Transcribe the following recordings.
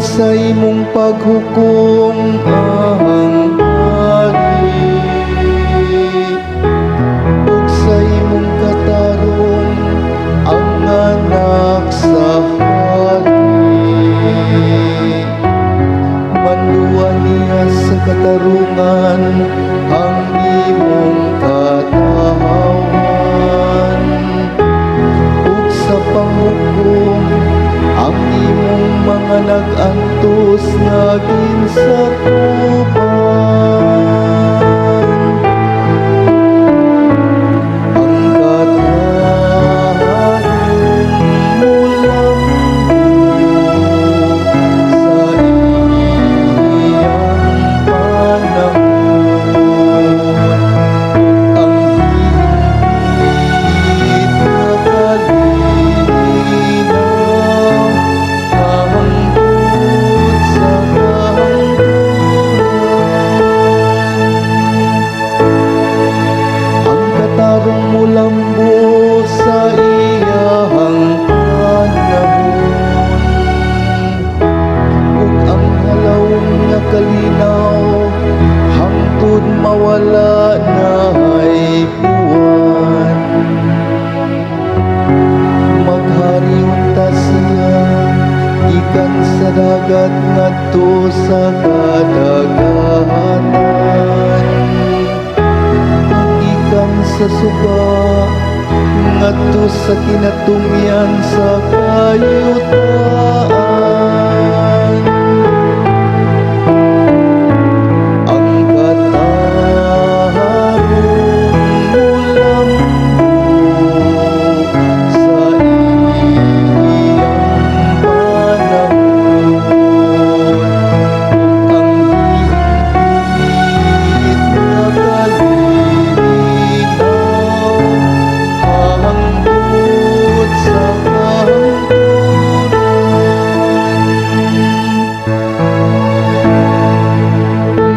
sa imong paghukom ahang hari, ug sa imong katarong ang anak sa hari. Manluan niya sa katarungan ang imong katawan, ug sa panghukom ang imong mga nag-antos nga ginsakupan. Ang katarong mulang sa iyang panahon, ang higit na kalinaw hangtod sa kahangturan. Ang katarong mulambo sa iyang panahon, ug ang halawong nga kalinaw hangtod mawala naay buwan. Maghari unta siya ikan sa dagat ngadto sa kadagatan, ug ikan sa suba ngadto sa kinatumyan sa kayutaan. Ang katarong mulambo sa iyang panahon, ang higit na kalinaw hangtod sa kahangturan.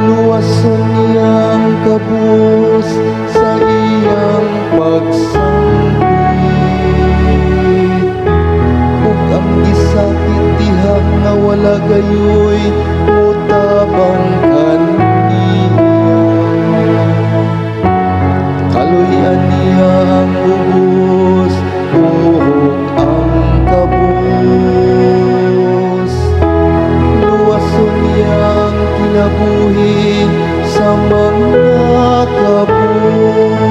Luwason niyang kabus sa iyang pagsambit, ug ang gisakit dihang nga wala gayoy mutabang kaniya. Kaluyan niya ang ubos, buhok ang kabus. Luwason niya ang kinabuhi sa mga kabus.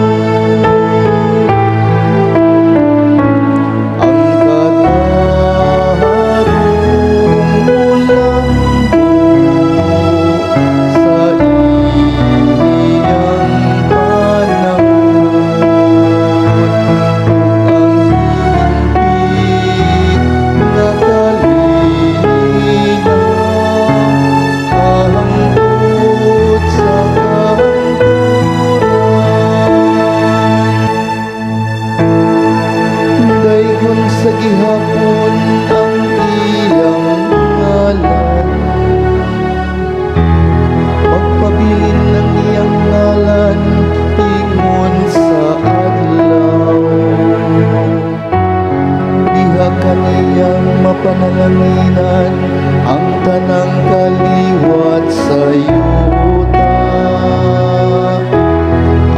Ang katarong mulambo sa iyang panahon, ang higit na kalinaw hangtod sa kahangturan. Dayon sa gihapon ang iyang ngalan, magpabilin ng iyang ngalan ingon sa adlaw. Diha kaniyang mapanalanginan ang tanang kaliwat sa yuta.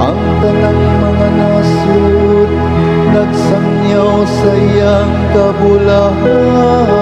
Ang tanang mga nasud nagsangyaw sa iyang kabulahan.